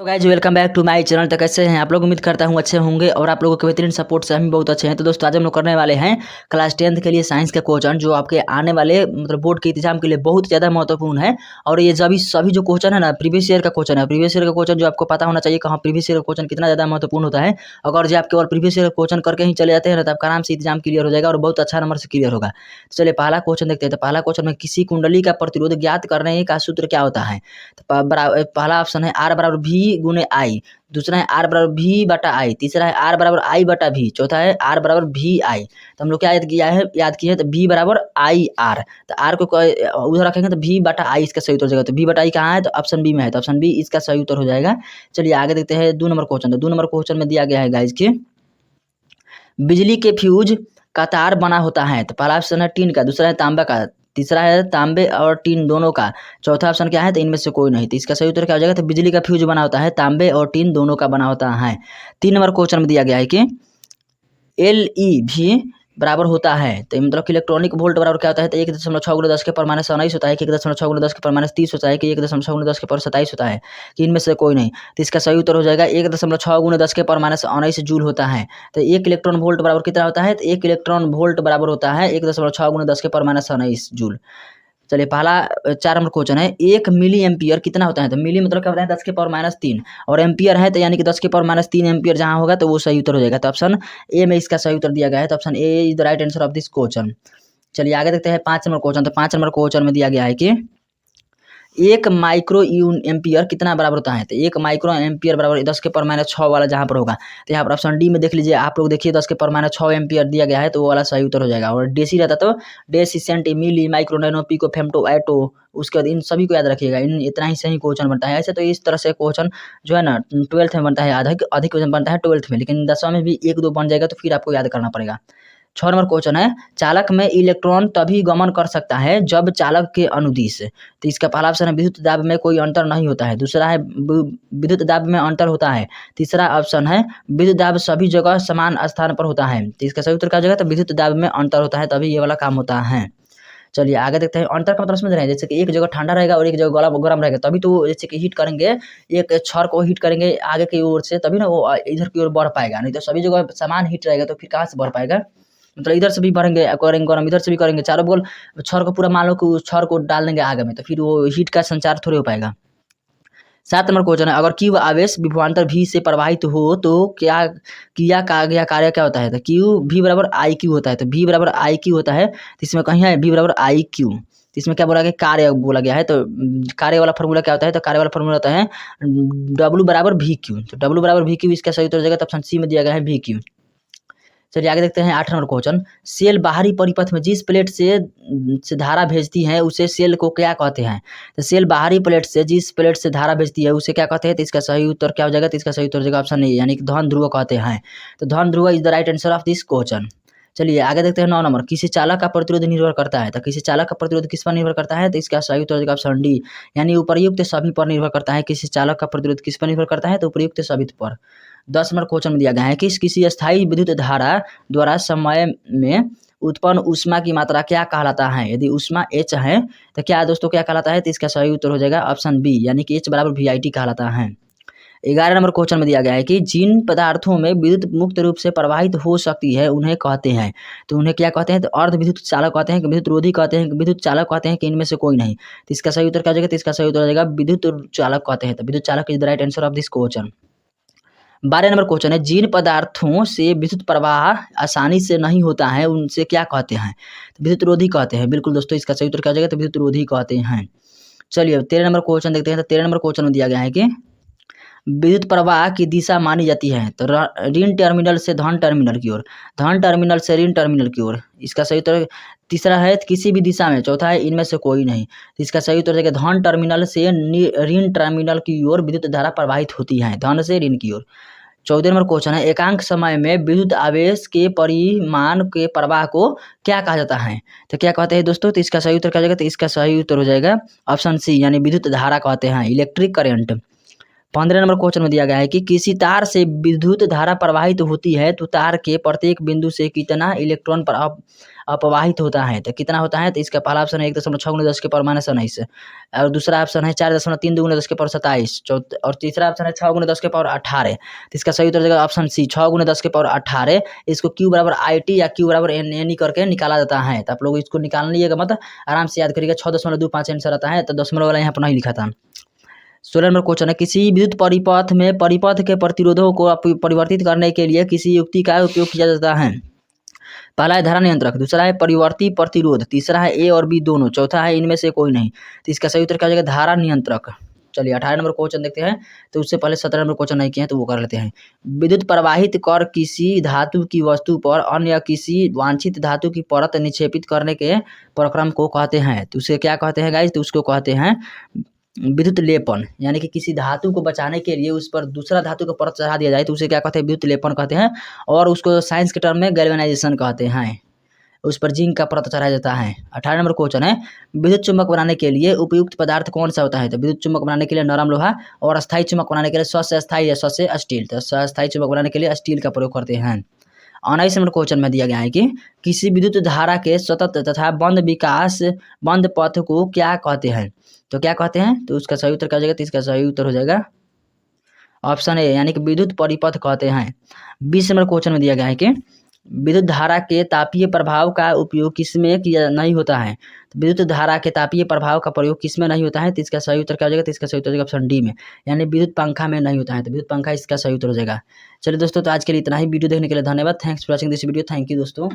Guys welcome back to my channel. तो कैसे हैं आप लोग? उम्मीद करता हूँ अच्छे होंगे और आप लोगों के बेहतरीन सपोर्ट से हम बहुत अच्छे हैं। तो दोस्तों आज हम लोग करने वाले हैं क्लास 10th के लिए साइंस का क्वेश्चन, जो आपके आने वाले मतलब बोर्ड के एग्जाम के लिए बहुत ज़्यादा महत्वपूर्ण है। और ये सभी जो क्वेश्चन है ना, प्रीवियस ईयर का क्वेश्चन है। प्रीवियस ईयर का क्वेश्चन जो आपको पता होना चाहिए, कहाँ प्रीवियस ईयर का क्वेश्चन कितना ज़्यादा महत्वपूर्ण होता है। अगर जो आप केवल प्रीवियस ईयर का क्वेश्चन करके ही चले जाते हैं ना, तो आपका आराम से एग्जाम क्लियर हो जाएगा और बहुत अच्छा नंबर से क्लियर होगा। तो चलिए पहला क्वेश्चन देखते हैं। तो पहला क्वेश्चन में किसी कुंडली का प्रतिरोध ज्ञात करने का सूत्र क्या होता है? तो पहला ऑप्शन है R बराबर V गुने आई, दूसरा है R बराबर V बटा आई, तीसरा है R बराबर I बटा V, चौथा है R बराबर VI। तो हम लोग क्या याद किया है तो V बराबर IR। तो R को उधर रखेंगे तो V बटा I इसका सही उत्तर हो जाएगा। तो V बटा I कहाँ है? तो ऑप्शन बी में है, तो ऑप्शन बी इसका सही उत्तर हो जाएगा। चलिए आगे देखते हैं 2 नंबर क्वेश्चन। तो 2 नंबर क्वेश्चन में दिया गया है गाइज की बिजली के फ्यूज का तार बना होता है। तो पहला ऑप्शन है टीन का, दूसरा है तांबा का, तीसरा है तांबे और टीन दोनों का, चौथा ऑप्शन क्या है? तो इनमें से कोई नहीं। तो इसका सही उत्तर क्या हो जाएगा? तो बिजली का फ्यूज बना होता है तांबे और टीन दोनों का बना होता है। 3 नंबर क्वेश्चन में दिया गया है कि LE भी बराबर होता है। तो मतलब कि इलेक्ट्रॉनिक वोल्ट बराबर क्या होता है? तो 1.6 गुणा 10 के पावर माइनस 19 होता है कि 1.6 गुणा 10 के पावर माइनस 30 होता है कि 1.6 गुणा 10 के पावर 27 होता है कि इनमें से कोई नहीं। तो इसका सही उत्तर हो जाएगा 1.6 गुणा 10 के पावर माइनस 19 जूल होता है। तो 1 इलेक्ट्रॉन वोल्ट बराबर कितना होता है? तो 1 इलेक्ट्रॉन वोल्ट बराबर होता है 1.6 गुणा 10 के पावर माइनस 19 जूल। चलिए पहला 4 नंबर क्वेश्चन है 1 मिली एम्पियर कितना होता है? तो मिली मतलब क्या होता है? 10 के पावर माइनस 3 और एम्पियर है तो यानी कि 10 के पावर माइनस 3 एम्पियर जहाँ होगा तो वो सही उत्तर हो जाएगा। तो ऑप्शन ए में इसका सही उत्तर दिया गया है। तो option A is the right answer of this question. चलिए आगे देखते हैं 5 नंबर क्वेश्चन। तो 5 नंबर क्वेश्चन में दिया गया है कि 1 माइक्रो एम्पियर कितना बराबर होता है? तो 1 माइक्रो एम्पियर बराबर 10 के पावर माइनस 6 वाला जहाँ पर होगा, तो यहाँ पर ऑप्शन डी में देख लीजिए आप लोग, देखिए 10 के पावर माइनस 6 एम्पियर दिया गया है तो वो वाला सही उत्तर हो जाएगा। और डेसी रहता तो डेसी, सेंटी, मिली, माइक्रो, नैनो, पिको, फेम्टो, एटो, उसके बाद इन सभी को याद रखिएगा। इन इतना ही सही क्वेश्चन बनता है। ऐसे तो इस तरह से क्वेश्चन जो है ना 12th में बनता है, अधिक क्वेश्चन बनता है 12th में, लेकिन 10वां में भी 1-2 बन जाएगा तो फिर आपको याद करना पड़ेगा। 6 नंबर क्वेश्चन है चालक में इलेक्ट्रॉन तभी गमन कर सकता है जब चालक के अनुदिश। तो इसका पहला ऑप्शन है विद्युत दाब में कोई अंतर नहीं होता है, दूसरा है विद्युत दाब में अंतर होता है, तीसरा ऑप्शन है विद्युत दाब सभी जगह समान स्थान पर होता है। तो इसका सही उत्तर क्या हो जाएगा? तो विद्युत दाब में अंतर होता है तभी ये वाला काम होता है। चलिए आगे देखते हैं। अंतर का मतलब समझ रहे हैं? जैसे कि एक जगह ठंडा रहेगा और एक जगह गर्म रहेगा, तभी तो जैसे कि हीट करेंगे, एक छड़ को हीट करेंगे आगे की ओर से तभी ना वो इधर की ओर बढ़ पाएगा, नहीं तो सभी जगह समान हीट रहेगा तो फिर कहाँ से बढ़ पाएगा? मतलब इधर से भी करेंगे गरम, इधर से भी करेंगे, चारों बगल छड़ को पूरा मान लो कि उस छड़ को डाल देंगे आगे में, तो फिर वो हीट का संचार थोड़ी हो पाएगा। 7 नंबर क्वेश्चन है अगर Q आवेश विभवांतर V से प्रवाहित हो तो क्या किया का गया कार्य क्या होता है? तो Q V बराबर आई क्यू होता है। तो V बराबर आई क्यू होता है, तो इसमें कहीं है V बराबर आई क्यू। तो इसमें क्या बोला गया? कार्य बोला गया है। तो कार्य वाला फॉर्मूला क्या होता है? तो कार्य वाला फॉर्मूला होता है W बराबर वी क्यू। तो W बराबर वी क्यू इसका सही उत्तर हो जाएगा। तो ऑप्शन सी में दिया गया है वी क्यू। चलिए आगे देखते हैं 8 नंबर क्वेश्चन। सेल बाहरी परिपथ में जिस प्लेट से धारा भेजती है उसे सेल को क्या कहते हैं? तो सेल बाहरी प्लेट से जिस प्लेट से धारा भेजती है उसे क्या कहते हैं? तो इसका सही उत्तर क्या हो जाएगा? तो इसका सही उत्तर हो जाएगा ऑप्शन ए यानी कि धन ध्रुव कहते हैं। तो धन ध्रुव is the right answer of this question. चलिए आगे देखते हैं 9 नंबर। किसी चालक का प्रतिरोध निर्भर करता है। तो किसी चालक का प्रतिरोध किस पर निर्भर करता है? तो इसका सही उत्तर हो जाएगा ऑप्शन डी यानी उपर्युक्त सभी पर निर्भर करता है। किसी चालक का प्रतिरोध किस पर निर्भर करता है? तो उपर्युक्त सभी पर। 10 नंबर क्वेश्चन में दिया गया है कि किसी स्थायी विद्युत धारा द्वारा समय में उत्पन्न ऊष्मा की मात्रा क्या कहलाता है? यदि ऊष्मा H है तो क्या दोस्तों क्या कहलाता है? तो इसका सही उत्तर हो जाएगा ऑप्शन बी यानी कि H बराबर VIT कहलाता है। 11 नंबर क्वेश्चन में दिया गया है कि जिन पदार्थों में विद्युत मुक्त रूप से प्रवाहित हो सकती है उन्हें कहते हैं। तो उन्हें क्या कहते हैं? तो अर्ध विद्युत चालक कहते हैं कि विद्युत रोधी कहते हैं कि विद्युत चालक कहते हैं कि इनमें से कोई नहीं। तो इसका सही उत्तर क्या हो जाएगा? तो इसका सही उत्तर हो जाएगा विद्युत चालक कहते हैं। तो विद्युत चालक is the right answer of this question. 12 number question है जिन पदार्थों से विद्युत प्रवाह आसानी से नहीं होता है उनसे क्या कहते हैं? तो विद्युत रोधी कहते हैं। बिल्कुल दोस्तों इसका सही उत्तर क्या हो जाएगा? तो विद्युत रोधी कहते हैं। चलिए अब 13 नंबर क्वेश्चन देखते हैं। तो 13 नंबर क्वेश्चन में दिया गया है कि विद्युत प्रवाह की दिशा मानी जाती है तो ऋण टर्मिनल से धन टर्मिनल की ओर, धन टर्मिनल से ऋण टर्मिनल की ओर। इसका सही उत्तर तीसरा है किसी भी दिशा में, चौथा है इनमें से कोई नहीं। तो इसका सही उत्तर देगा धन टर्मिनल से ऋण टर्मिनल की ओर विद्युत धारा प्रवाहित होती है, धन से ऋण की ओर। 14 नंबर क्वेश्चन है एकांक समय में विद्युत आवेश के परिमाण के प्रवाह को क्या कहा जाता है? तो क्या कहते हैं दोस्तों? तो इसका सही उत्तर क्या हो जाएगा? तो इसका सही उत्तर हो जाएगा ऑप्शन सी यानी विद्युत धारा कहते हैं, इलेक्ट्रिक करंट। 15 नंबर क्वेश्चन में दिया गया है कि किसी तार से विद्युत धारा प्रवाहित होती है तो तार के प्रत्येक बिंदु से कितना इलेक्ट्रॉन पर अपवाहित होता है। तो कितना होता है, तो इसका पहला ऑप्शन है 1.6 × 10⁻19 और दूसरा ऑप्शन है 4.3 × 10⁻27 और तीसरा ऑप्शन है 6 × 10⁻18। तो इसका सही उत्तर देगा ऑप्शन सी 6 × 10⁻18। इसको Q बराबर IT या Q बराबर NE करके निकाला जाता है। तो आप लोग इसको निकाल लीजिएगा, मत आराम से याद करिएगा। 6.25 आंसर आता है, तो दशमलव वाला यहाँ पर नहीं लिखा था। 16 नंबर क्वेश्चन है किसी विद्युत परिपथ में परिपथ के प्रतिरोधों को परिवर्तित करने के लिए किसी युक्ति का उपयोग किया जाता है। पहला है धारा नियंत्रक, दूसरा है परिवर्ती प्रतिरोध, तीसरा है A और B दोनों, चौथा है इनमें से कोई नहीं। तो इसका सही उत्तर क्या हो जाएगा, धारा नियंत्रक। चलिए 18 नंबर क्वेश्चन देखते हैं। तो उससे पहले 17 नंबर क्वेश्चन नहीं किए हैं तो वो कर लेते हैं। विद्युत प्रवाहित कर किसी धातु की वस्तु पर अन्य या किसी वांछित धातु की परत निक्षेपित करने के प्रक्रम को कहते हैं। तो उसे क्या कहते हैं गाइस, तो उसको कहते हैं विद्युत लेपन। यानी कि किसी धातु को बचाने के लिए उस पर दूसरा धातु का परत चढ़ा दिया जाए तो उसे क्या कहते हैं, विद्युत लेपन कहते हैं। और उसको साइंस के टर्म में गैल्वेनाइजेशन कहते हैं। उस पर जिंक का परत चढ़ाया जाता है। 18 नंबर क्वेश्चन है विद्युत चुम्बक बनाने के लिए उपयुक्त पदार्थ कौन सा होता है। तो विद्युत चुम्बक बनाने के लिए नरम लोहा और अस्थायी चुम्बक बनाने के लिए स्व से अस्थायी या स्व से स्टील। तो अस्थायी चुम्बक बनाने के लिए स्टील का प्रयोग करते हैं। 19 नंबर क्वेश्चन में दिया गया है कि किसी विद्युत धारा के सतत तथा बंद विकास बंद पथ को क्या कहते हैं। तो क्या कहते हैं, तो उसका सही उत्तर क्या हो जाएगा, तो इसका सही उत्तर हो जाएगा ऑप्शन ए यानी कि विद्युत परिपथ कहते हैं। 20 नंबर क्वेश्चन में दिया गया है कि विद्युत धारा के तापीय प्रभाव का उपयोग किसमें किया नहीं होता है। तो विद्युत धारा के तापीय प्रभाव का प्रयोग किसमें नहीं होता है, तो इसका सही उत्तर क्या हो जाएगा, तो इसका सही उत्तर हो जाएगा ऑप्शन डी में, यानी विद्युत पंखा में नहीं होता है। तो विद्युत पंखा इसका सही उत्तर हो जाएगा। चलिए दोस्तों, तो आज के लिए इतना ही। वीडियो देखने के लिए धन्यवाद। Thanks for watching this video. Thank you दोस्तों।